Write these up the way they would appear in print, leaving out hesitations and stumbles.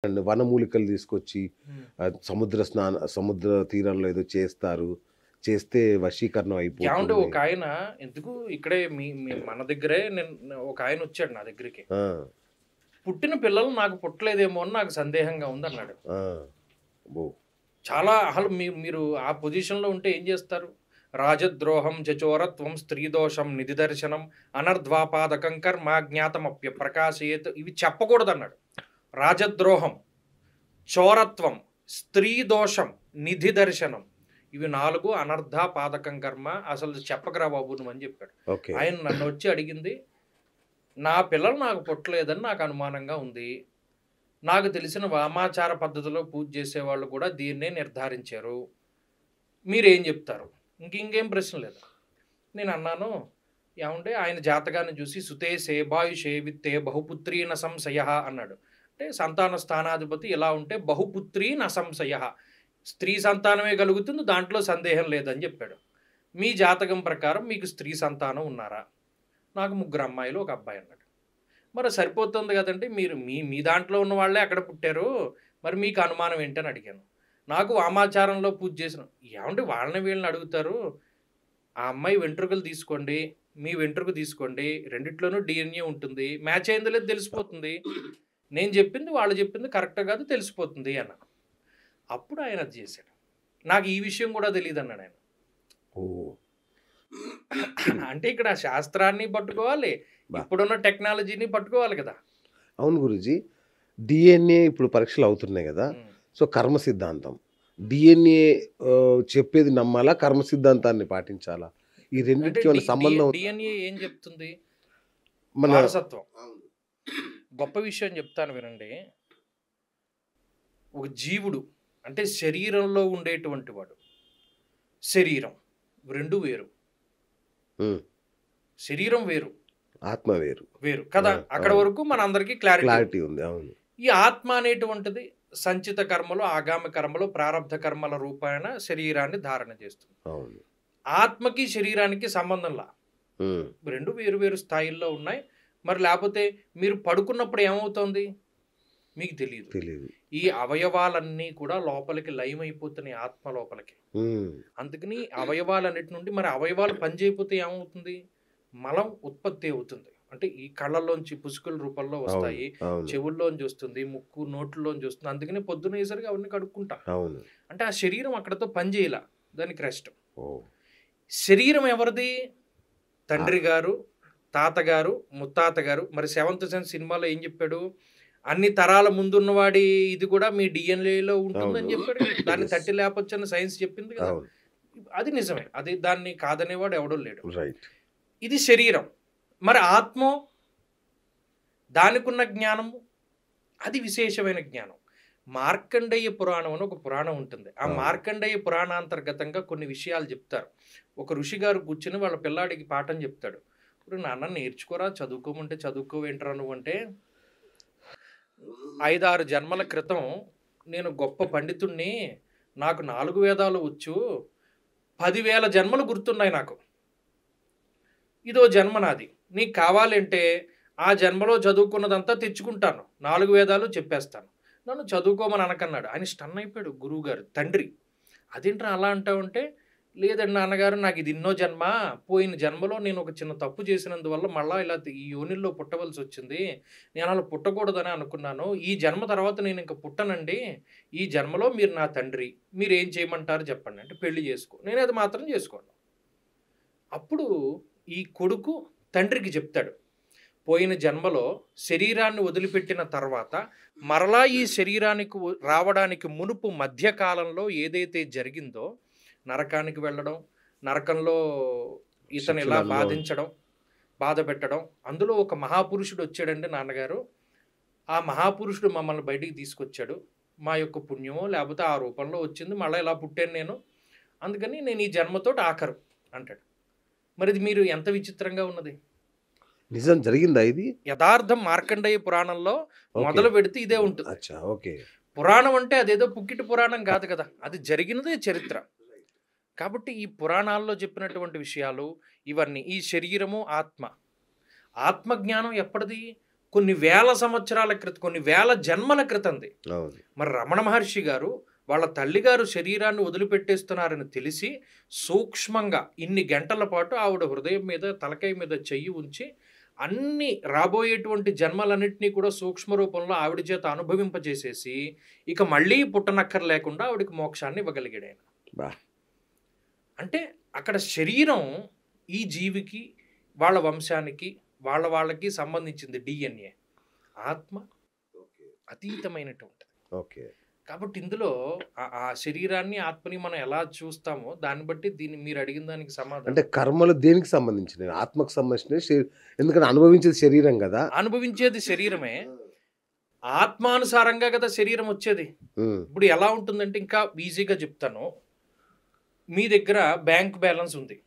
And వనమూలికలు తీసుకొచ్చి హ్మ్. సముద్ర తీరంలో ఏదో చేస్తారు. చేస్తే వశీకరణం ఏవండీ అయిపోతుంది. ఒకాయన ఎందుకు ఇక్కడే మీ మీ మన దగ్గరే ఒకాయనొచ్చాడు నా దగ్గరికి. ఆ! పుట్టిన పిల్లలు నాకు పుట్టలేదేమో అని నాకు సందేహంగా ఉందన్నాడు. ఆ! అబ్బో! చాలా అసలు మీరు ఆ పొజిషన్‌లో ఉంటే ఏం జేస్తారు? రాజద్రోహం, చచోరత్వం, స్త్రీదోషం, నిధిదర్శనం, అనర్ధ్వాపాదకం కర్మ జ్ఞాతమప్య ప్రకాశయేత్ ఇవి చెప్పకూడదన్నాడు. రాజద్రోహం, చోరత్వం, స్త్రీదోషం, నిధి దర్శనం ఇవి 4 అనర్ధపాదకం కర్మ అసలు చెప్పకురా బాబు నువ్వని చెప్పాడు. ఓకే. ఆయన నన్నొచ్చి అడిగింది, నా పిల్లలు నాకు పుట్టలేదని నాకు అనుమానంగా ఉంది. నాకు తెలిసిన వామాచార పద్ధతిలో పూజ చేసేవాళ్ళు కూడా దీన్నే నిర్ధారించారు. మీరేం చెప్తారు? ఇంకేం ప్రశ్న లేదు. నేనన్నాను, ఏవండీ ఆయన జాతకాన్ని చూసి సుతే సేబాయుషే విత్తే బహుపుత్రీ న సంశయః అన్నాడు. అంటే సంతాన స్థానాధిపతి ఇలా ఉంటే బహుపుత్రీ న సంశయః. స్త్రీ సంతానమే కలుగుతుంది దాంట్లో సందేహం లేదని చెప్పాడు. మీ జాతకం ప్రకారం మీకు స్త్రీ సంతానం ఉన్నారా? నాకు 3 అమ్మాయిలు, 1 అబ్బాయి అన్నాడు. మరి సరిపోతుంది కదండీ! మీరు మీ మీ దాంట్లో ఉన్న వాళ్ళే అక్కడ పుట్టారు. మరి మీకు అనుమానం ఏంటని అడిగాను. నాకు వామాచారంలో పూజ చేసిన ఏవండీ వాళ్ళని వీళ్ళని అడుగుతారు. ఆ అమ్మాయి వెంట్రుకలు తీసుకోండి, మీ వెంట్రుక తీసుకోండి. రెండిట్లోనూ డీఎన్ఏ ఉంటుంది. మ్యాచ్ అయిందో లేదో తెలిసిపోతుంది. నేను చెప్పింది, వాళ్ళు చెప్పింది కరెక్టో కాదో తెలిసిపోతుంది అన్నాను. అప్పుడు ఆయన అది చేశాడు. నాకు ఈ విషయం కూడా తెలీదన్నాడాయన. ఓహ్! అంటే ఇక్కడ శాస్త్రాన్ని పట్టుకోవాలి. బా! ఇప్పుడున్న టెక్నాలజీని పట్టుకోవాలి కదా! అవును గురూజీ. డిఎన్ఏ ఇప్పుడు పరీక్షలు అవుతున్నాయి గదా! హ్మ్. సో, కర్మ సిద్ధాంతం. డిఎన్ఏ చెప్పేది నమ్మాలా? కర్మ సిద్ధాంతాన్ని పాటించాలా? ఈ అంటే రెండిటికి ఏమైనా సంబంధం ఉందా? డిఎన్ఏ ఏం చెప్తుంది? మన వారసత్వం. గొప్ప విషయం చెప్తాను వినండి. ఒక జీవుడు అంటే శరీరంలో ఉండేటువంటి వాడు. శరీరం 2 వేరు. హ్మ్. శరీరం వేరు. ఆత్మ వేరు. వేరు కదా! ఆ! అక్కడ అవును. వరకు మనందరికీ క్లారిటీ ఉంది. క్లారిటీ ఉంది. అవును. ఈ ఆత్మ అనేటువంటిది సంచిత కర్మలు, ఆగామి కర్మలు, ప్రారబ్ధ కర్మల రూపాన శరీరాన్ని ధారణ చేస్తుంది. అవును. ఆత్మకి, శరీరానికి సంబంధంలా. హ్మ్. 2 వేరు వేరు స్థాయిల్లో ఉన్నాయి. మరి లేపోతే మీరు పడుకున్నప్పుడు ఏమవుతోంది? మీకు తెలీదు. తెలీదు. ఈ అవయవాలన్నీ కూడా లోపలికి లయమైపోతున్నాయి ఆత్మ లోపలికి. హ్మ్. అందుకని అవయవాలన్నిటి నుండి మరి అవయవాలు పనిచేయకపోతే ఏమవుతుంది? మలం ఉత్పత్తి అవుతుంది. అంటే ఈ కళ్ళల్లోంచి పుసుకుల రూపంలో అవును. వస్తాయి. అవును. చెవుల్లోంచి వస్తుంది. ముక్కు, నోట్లోంచి వస్తుంది. అందుకని పొద్దునేసరికి అవన్నీ కడుక్కుంటా. అవును. అంటే ఆ శరీరం అక్కడితో పని చేయలా. దానికి రెస్ట్. ఓహ్! శరీరం ఎవరిది? ఆ! తండ్రి గారు, తాతగారు, ముత్తాత గారు. మరి 'సెవెంత్ సెన్స్' సినిమాలో ఏం చెప్పాడు? అన్ని తరాల ముందున్నవాడి ఇది కూడా మీ డీఎన్ఏలో ఉంటుందని అవును. చెప్పాడు కదా! దాన్ని యెస్. తట్టి లేపొచ్చని సైన్స్ చెప్పింది కదా! అవును. అది నిజమే. అది దాన్ని కాదనేవాడు ఎవడూ లేడు. రైట్. ఇది శరీరం. మరి ఆత్మో? దానికున్న జ్ఞానము అది విశేషమైన జ్ఞానం. మార్కండేయ పురాణం అని ఒక పురాణం ఉంటుంది. ఆ అవును. మార్కండేయ పురాణాంతర్గతంగా కొన్ని విషయాలు చెప్తారు. ఒక ఋషిగారు కూర్చొని వాళ్ళ పిల్లాడికి పాఠం చెప్తాడు. "ఒరేయ్ నాన్న నేర్చుకోరా, చదువుకోమంటే చదువుకోవేంట్రా నువ్వంటే, 5, 6 జన్మల క్రితం నేను గొప్ప పండితుడిని. నాకు 4 వేదాలు వచ్చు. 10,000 జన్మలు గుర్తున్నాయి నాకు. ఇదో జన్మ నాది. నీకు కావాలంటే ఆ జన్మలో చదువుకున్నదంతా తెచ్చుకుంటాను. 4 వేదాలు చెప్పేస్తాను. నన్ను చదువుకోమని అనకన్నాడు." ఆయన స్టన్ అయిపోయాడు గురువుగారు, తండ్రి. "అదేంట్రా అలా అంటావంటే?" "లేదండి నాన్నగారు నాకు ఇది ఎన్నో జన్మ. పోయిన జన్మలో నేను ఒక చిన్న తప్పు చేసినందువల్ల మళ్ళా ఇలా ఈ యోనిలో పుట్టవలసొచ్చింది. నేను అలా పుట్టకూడదని అనుకున్నాను. ఈ జన్మ తర్వాత నేను ఇంక పుట్టనండి. ఈ జన్మలో మీరు నా తండ్రి. మీరేం చేయమంటారో చెప్పండి." అంటే "పెళ్లి చేసుకో." నేను అది మాత్రం చేసుకోను. అప్పుడు ఈ కొడుకు తండ్రికి చెప్తాడు. పోయిన జన్మలో శరీరాన్ని వదిలిపెట్టిన తర్వాత మరలా ఈ శరీరానికి రావడానికి మునుపు మధ్యకాలంలో ఏదైతే జరిగిందో నరకానికి వెళ్ళడం, నరకంలో ఇతను ఇలా శిక్షలు బాధించడం, బాధ పెట్టడం, అందులో ఒక మహాపురుషుడు వచ్చాడండి నాన్నగారు. ఆ మహాపురుషుడు మమ్మల్ని బయటికి తీసుకొచ్చాడు. మా యొక్క పుణ్యమో లేకపోతే ఆ రూపంలో వచ్చింది. మళ్ళీ ఇలా పుట్టాను నేను. అందుకని నేను ఈ జన్మతోటి ఆఖరు అంటాడు. మరి ఇది మీరు ఎంత విచిత్రంగా ఉన్నది. నిజం జరిగిందా ఇది? యథార్థం మార్కండేయ పురాణంలో ఓకే. మొదలు పెడితే ఇదే ఉంటుంది. అచ్చా! ఓకే. పురాణం అంటే అదేదో పుక్కిటి పురాణం కాదు కదా! అది జరిగినదే చరిత్ర. కాబట్టి ఈ పురాణాల్లో చెప్పినటువంటి విషయాలు ఇవన్నీ ఈ శరీరము, ఆత్మ. ఆత్మజ్ఞానం ఎప్పటిది? కొన్ని వేల సంవత్సరాల క్రితం, కొన్ని వేల జన్మల క్రితంది. అవును. మరి రమణ మహర్షి గారు వాళ్ళ తల్లిగారు శరీరాన్ని వదిలిపెట్టేస్తున్నారని తెలిసి సూక్ష్మంగా ఇన్ని గంటల పాటు ఆవిడ హృదయం మీద, తలకాయ మీద చెయ్యి ఉంచి అన్ని రాబోయేటువంటి జన్మలన్నింటినీ కూడా సూక్ష్మ రూపంలో ఆవిడ చేత అనుభవింపజేసేసి ఇక మళ్ళీ పుట్టనక్కర లేకుండా ఆవిడకి మోక్షాన్ని ఇవ్వగలిగాడు ఆయన. బా! అంటే అక్కడ శరీరం ఈ జీవికి, వాళ్ళ వంశానికి, వాళ్ళకి సంబంధించింది డిఎన్ఏ. ఆత్మ అతీతమైనటువంటిది. ఓకే. కాబట్టి ఇందులో ఆ శరీరాన్ని, ఆత్మని మనం ఎలా చూస్తామో దాన్ని బట్టి దీన్ని మీరు అడిగిన దానికి అంటే సమాధానం. కర్మలు దేనికి సంబంధించినవి? ఆత్మకు సంబంధించినవి. ఎందుకంటే అనుభవించేది శరీరం కదా. అనుభవించేది శరీరమే, ఆత్మానుసారంగా కదా శరీరం వచ్చేది. ఉమ్, ఇప్పుడు ఎలా ఉంటుందంటే ఇంకా ఈజీగా చెప్తాను. మీ దగ్గర బ్యాంక్ బ్యాలెన్స్ ఉంది.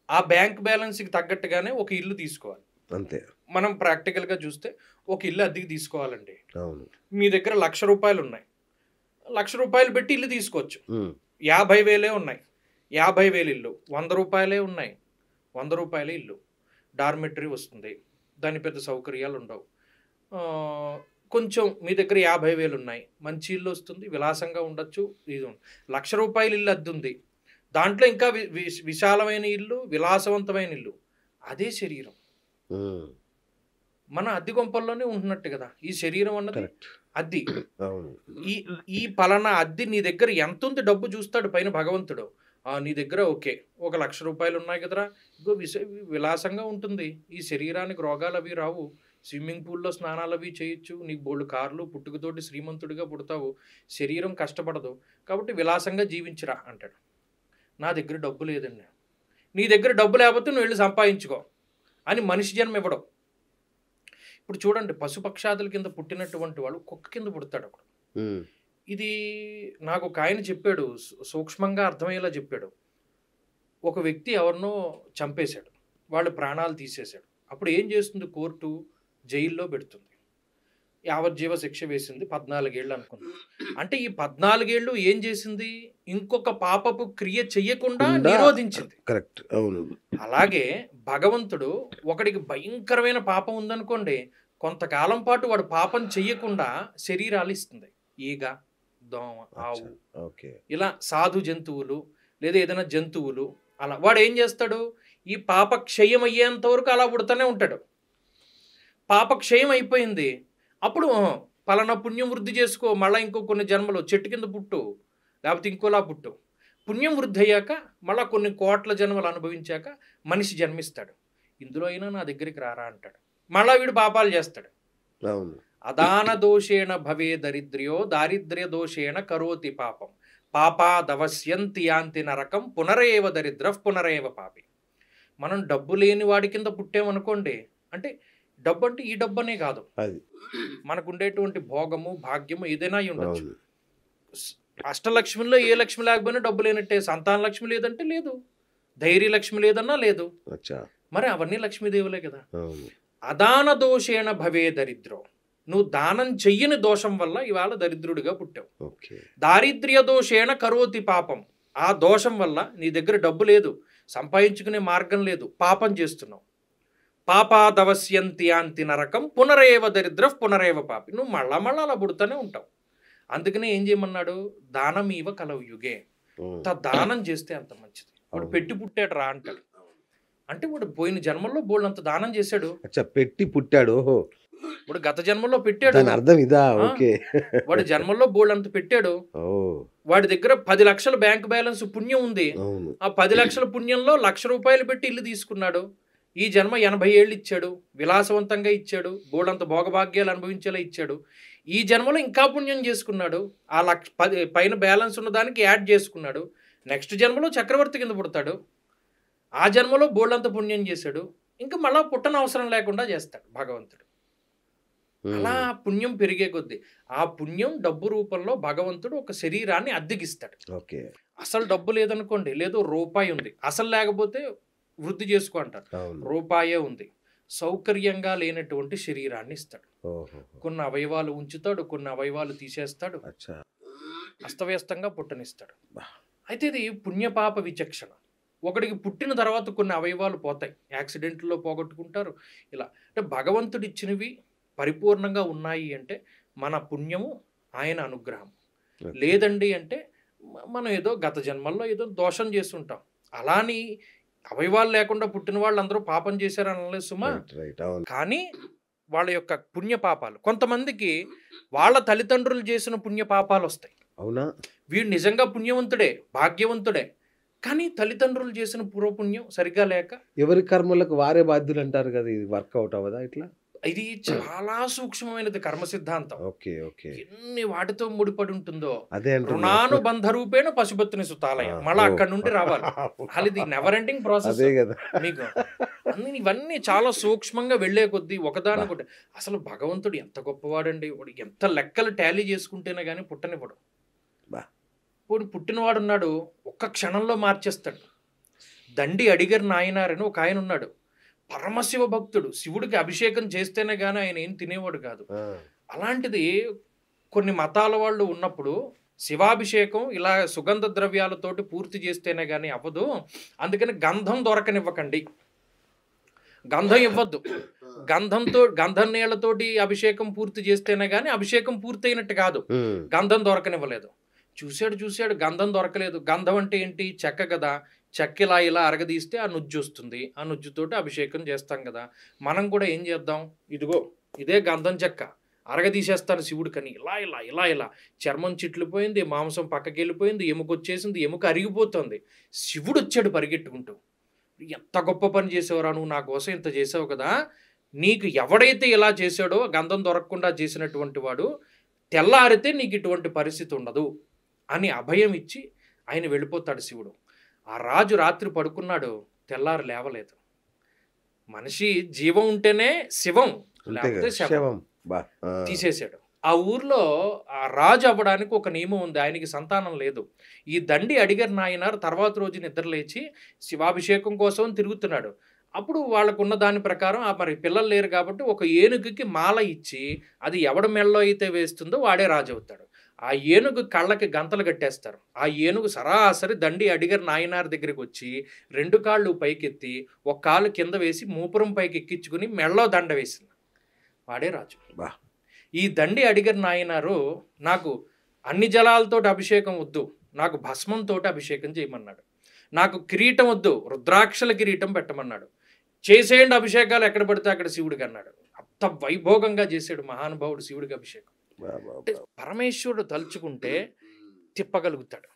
ఆ బ్యాంక్ బ్యాలెన్స్కి తగ్గట్టుగానే ఒక ఇల్లు తీసుకోవాలి. అంతే. మనం ప్రాక్టికల్గా చూస్తే ఒక ఇల్లు అద్దెకి తీసుకోవాలండి. అవును. మీ దగ్గర ₹1,00,000 ఉన్నాయి. ₹1,00,000 పెట్టి ఇల్లు తీసుకోవచ్చు. ఉమ్, 50,000 ఉన్నాయి. 50,000 ఇల్లు. ₹100 ఉన్నాయి. ₹100 ఇల్లు. డార్మెటరీ వస్తుంది. దాని పెద్ద సౌకర్యాలు ఉండవు. కొంచెం మీ దగ్గర 50,000 ఉన్నాయి. మంచి ఇల్లు వస్తుంది, విలాసంగా ఉండొచ్చు. ఇది ₹1,00,000 ఇల్లు అద్దె ఉంది. దాంట్లో ఇంకా విశాలమైన ఇల్లు, విలాసవంతమైన ఇల్లు. అదే శరీరం. ఉమ్, మన అద్దె కొంపల్లోనే ఉంటున్నట్టు కదా ఈ శరీరం అన్నది. కరెక్ట్. అద్దె. అవును. ఈ ఈ పలానా అద్దె నీ దగ్గర ఎంత ఉంది డబ్బు చూస్తాడు పైన భగవంతుడు. నీ దగ్గర ఓకే ఒక ₹1,00,000 ఉన్నాయి కదరా, ఇగో విలాసంగా ఉంటుంది. ఈ శరీరానికి రోగాలు అవి రావు. స్విమ్మింగ్ పూల్లో స్నానాలు అవి చేయొచ్చు. నీకు బోల్డు కార్లు, పుట్టుకతోటి శ్రీమంతుడిగా పుడతావు. శరీరం కష్టపడదు కాబట్టి విలాసంగా జీవించరా అంటాడు. నా దగ్గర డబ్బు లేదండి. నీ దగ్గర డబ్బు లేకపోతే నువ్వు వెళ్ళి సంపాదించుకో అని మనిషి జన్మ ఇవ్వడం. ఇప్పుడు చూడండి, పశుపక్షాదుల కింద పుట్టినటువంటి వాడు కుక్క కింద పుడతాడు ఒకడు. ఉమ్, ఇది నాకు ఒక ఆయన చెప్పాడు, సూక్ష్మంగా అర్థమయ్యేలా చెప్పాడు. ఒక వ్యక్తి ఎవరినో చంపేశాడు, వాళ్ళు ప్రాణాలు తీసేశాడు. అప్పుడు ఏం చేస్తుంది కోర్టు? జైల్లో పెడుతుంది. యావజ్జీవ శిక్ష వేసింది. 14 ఏళ్ళు అనుకున్నాను. అంటే ఈ 14 ఏళ్ళు ఏం చేసింది? ఇంకొక పాపపు క్రియ చెయ్యకుండా నిరోధించింది. కరెక్ట్. అవును. అలాగే భగవంతుడు ఒకడికి భయంకరమైన పాపం ఉందనుకోండి, కొంతకాలం పాటు వాడు పాపం చెయ్యకుండా శరీరాలు ఇస్తుంది. ఈగ, దోమ, ఆవు, ఓకే. ఇలా సాధు జంతువులు లేదా ఏదైనా జంతువులు. అలా వాడు ఏం చేస్తాడు? ఈ పాప క్షయం అయ్యేంత వరకు అలా పుడుతూనే ఉంటాడు. పాప క్షయం అయిపోయింది, అప్పుడు పలానా పుణ్యం వృద్ధి చేసుకో, మళ్ళీ ఇంకో కొన్ని జన్మలు చెట్టు కింద పుట్టు, లేకపోతే ఇంకోలా పుట్టు. పుణ్యం వృద్ధి అయ్యాక మళ్ళీ కొన్ని కోట్ల జన్మలు అనుభవించాక మనిషి జన్మిస్తాడు. ఇందులో అయినా నా దగ్గరికి రారా అంటాడు. మళ్ళా వీడు పాపాలు చేస్తాడు. అవును. అదాన దోషేణ భవే దరిద్ర్యో దారిద్ర్య దోషేణ కరోతి పాపం పాపాదవశ్యంతి యాంతి నరకం పునరేవ దరిద్ర పునరేవ పాపి. మనం డబ్బు లేని వాడి కింద పుట్టామనుకోండి, అంటే డబ్బు అంటే ఈ డబ్బు అనే కాదు, అది మనకు ఉండేటువంటి భోగము, భాగ్యము ఏదైనా అయి ఉండొచ్చు. అవును. అష్టలక్ష్మిలో ఏ లక్ష్మి లేకపోయినా డబ్బు లేనట్టే. సంతాన లక్ష్మి లేదంటే లేదు, ధైర్య లక్ష్మి లేదన్నా లేదు. అచ్చా. మరి అవన్నీ లక్ష్మీదేవులే కదా. అవును. అదాన దోషేణ భవే దరిద్రం. నువ్వు దానం చెయ్యని దోషం వల్ల ఇవాళ దరిద్రుడిగా పుట్టావు. ఓకే. దారిద్ర్య దోషేణ కరోతి పాపం. ఆ దోషం వల్ల నీ దగ్గర డబ్బు లేదు, సంపాదించుకునే మార్గం లేదు, పాపం చేస్తున్నావు. పాపాదవశ్యంతి యాంతి నరకం పునరేవ దరిద్ర పునరేవ పాపి. నువ్వు మళ్ళా అలా పుడుతూనే ఉంటావు. అందుకనే ఏం చేయమన్నాడు? దానమీవ కలవు యుగే. అంత దానం చేస్తే అంత మంచిది. వాడు పెట్టి పుట్టాడు రా అంటాడు. అంటే వాడు పోయిన జన్మల్లో బోల్డ్ అంత దానం చేశాడు. అచ్చా, పెట్టి పుట్టాడు. ఓహో, వాడు గత జన్మల్లో పెట్టాడు. దాని అర్థం ఇదా? ఓకే. వాడి జన్మల్లో బోల్డ్ అంత పెట్టాడు. ఓ, వాడి దగ్గర 10 లక్షల బ్యాంక్ బ్యాలెన్స్ పుణ్యం ఉంది. అవును. ఆ 10 లక్షల పుణ్యంలో ₹1,00,000 పెట్టి ఇల్లు తీసుకున్నాడు. ఈ జన్మ 80 ఏళ్ళు ఇచ్చాడు, విలాసవంతంగా ఇచ్చాడు, బోల్డంత భోగభాగ్యాలు అనుభవించేలా ఇచ్చాడు. ఈ జన్మలో ఇంకా పుణ్యం చేసుకున్నాడు. ఆ 10 పైన బ్యాలెన్స్ ఉన్న దానికి యాడ్ చేసుకున్నాడు. నెక్స్ట్ జన్మలో చక్రవర్తి కింద పుడతాడు. ఆ జన్మలో బోల్డంత పుణ్యం చేశాడు. ఇంకా మళ్ళా పుట్టన అవసరం లేకుండా చేస్తాడు భగవంతుడు. అలా పుణ్యం పెరిగే కొద్దీ ఆ పుణ్యం డబ్బు రూపంలో భగవంతుడు ఒక శరీరాన్ని అద్దెకిస్తాడు. ఓకే. అసలు డబ్బు లేదనుకోండి, లేదు రూపాయి ఉంది, అసలు లేకపోతే వృద్ధి చేసుకో అంటారు. రూపాయే ఉంది, సౌకర్యంగా లేనటువంటి శరీరాన్ని ఇస్తాడు. కొన్ని అవయవాలు ఉంచుతాడు, కొన్ని అవయవాలు తీసేస్తాడు, అస్తవ్యస్తంగా పుట్టనిస్తాడు. అయితే ఇది పుణ్యపాప విచక్షణ. ఒకడికి పుట్టిన తర్వాత కొన్ని అవయవాలు పోతాయి, యాక్సిడెంట్లో పోగొట్టుకుంటారు. ఇలా అంటే భగవంతుడు ఇచ్చినవి పరిపూర్ణంగా ఉన్నాయి అంటే మన పుణ్యము, ఆయన అనుగ్రహం. లేదండి అంటే మనం ఏదో గత జన్మల్లో ఏదో దోషం చేస్తుంటాం. అలాని అవయవాలు లేకుండా పుట్టిన వాళ్ళందరూ పాపం చేశారని అనలేదు సుమా. కానీ వాళ్ళ యొక్క పుణ్య పాపాలు, కొంతమందికి వాళ్ళ తల్లిదండ్రులు చేసిన పుణ్య పాపాలు వస్తాయి. అవునా? వీడు నిజంగా పుణ్యవంతుడే, భాగ్యవంతుడే, కానీ తల్లిదండ్రులు చేసిన పూర్వపుణ్యం సరిగ్గా లేక ఎవరి కర్మలకు వారే బాధ్యులు అంటారు కదా, ఇది వర్కౌట్ అవ్వదా ఇట్లా? ఇది చాలా సూక్ష్మమైనది కర్మ సిద్ధాంతం. Okay okay. ఎన్ని వాటితో ముడిపడి ఉంటుందో. అదే రుణానుబంధ రూపేణ పశుపత్ని సుతాలయ, మళ్ళీ అక్కడ నుండి రావాలి. అసలు ఇది నెవర్ ఎండింగ్ ప్రాసెస్. అదే కదా మీకు ఇవన్నీ చాలా సూక్ష్మంగా వెళ్లే కొద్దీ ఒకదానికొకటి. అసలు భగవంతుడు ఎంత గొప్పవాడండి, వాడు ఎంత లెక్కలు టాలీ చేసుకుంటేనే కానీ పుట్టనివ్వడు. ఇప్పుడు పుట్టినవాడు ఉన్నాడు, ఒక్క క్షణంలో మార్చేస్తాడు. దండి అడిగారు నాయనారని ఒక ఆయన ఉన్నాడు, పరమశివ భక్తుడు, శివుడికి అభిషేకం చేస్తేనే కానీ ఆయన ఏం తినేవాడు కాదు. అలాంటిది కొన్ని మతాల వాళ్ళు ఉన్నప్పుడు శివాభిషేకం ఇలా సుగంధ ద్రవ్యాలతోటి పూర్తి చేస్తేనే కానీ అవ్వదు, అందుకని గంధం దొరకనివ్వకండి, గంధం ఇవ్వద్దు, గంధం నీళ్లతోటి అభిషేకం పూర్తి చేస్తేనే కానీ అభిషేకం పూర్తయినట్టు కాదు. గంధం దొరకనివ్వలేదు. చూశాడు గంధం దొరకలేదు. గంధం అంటే ఏంటి? చెక్క కదా, చెక్క ఇలా అరగదీస్తే ఆ నుజ్జు వస్తుంది, ఆ నుజ్జుతోటి అభిషేకం చేస్తాం కదా. మనం కూడా ఏం చేద్దాం, ఇదిగో ఇదే గంధం చెక్క అరగదీసేస్తాను శివుడికని, ఇలా చర్మం చిట్లిపోయింది, మాంసం పక్కకి వెళ్ళిపోయింది, ఎముక వచ్చేసింది, ఎముక అరిగిపోతుంది. శివుడు వచ్చాడు పరిగెట్టుకుంటూ, ఎంత గొప్ప పని చేసేవరా నువ్వు, నా కోసం ఇంత చేసావు కదా, నీకు ఎవడైతే ఇలా చేశాడో గంధం దొరకకుండా చేసినటువంటి వాడు తెల్లారితే నీకు ఇటువంటి పరిస్థితి ఉండదు అని అభయం ఇచ్చి ఆయన వెళ్ళిపోతాడు శివుడు. ఆ రాజు రాత్రి పడుకున్నాడు, తెల్లారు లేవలేదు. మనిషి జీవం ఉంటేనే శివం, లేకపోతే శవం. తీసేశాడు. ఆ ఊర్లో ఆ రాజు అవ్వడానికి ఒక నియమం ఉంది, ఆయనకి సంతానం లేదు. ఈ దండి అడిగారు నాయనారు తర్వాత రోజు నిద్ర లేచి శివాభిషేకం కోసం తిరుగుతున్నాడు. అప్పుడు వాళ్ళకున్న దాని ప్రకారం మరి పిల్లలు లేరు కాబట్టి ఒక ఏనుగుకి మాల ఇచ్చి అది ఎవడ మెళ్ళలో అయితే వేస్తుందో వాడే రాజు అవుతాడు. ఆ ఏనుగు కళ్ళకి గంతలు కట్టేస్తారు. ఆ ఏనుగు సరాసరి దండి అడిగారు నాయనార్ దగ్గరికి వచ్చి 2 కాళ్ళు పైకెత్తి ఒక కాలు కింద వేసి మూపురం పైకి ఎక్కించుకుని మెళ్ళలో దండ వేసింది. వాడే రాజు. ఈ దండి అడిగారు నాయనారు, నాకు అన్ని జలాలతో అభిషేకం వద్దు, నాకు భస్మంతో అభిషేకం చేయమన్నాడు. నాకు కిరీటం వద్దు, రుద్రాక్షల కిరీటం పెట్టమన్నాడు. చేసేయండి అభిషేకాలు ఎక్కడ పడితే అక్కడ శివుడికి అన్నాడు. అంత వైభోగంగా చేశాడు మహానుభావుడు శివుడికి అభిషేకం. పరమేశ్వరుడు తలుచుకుంటే తిప్పగలుగుతాడు.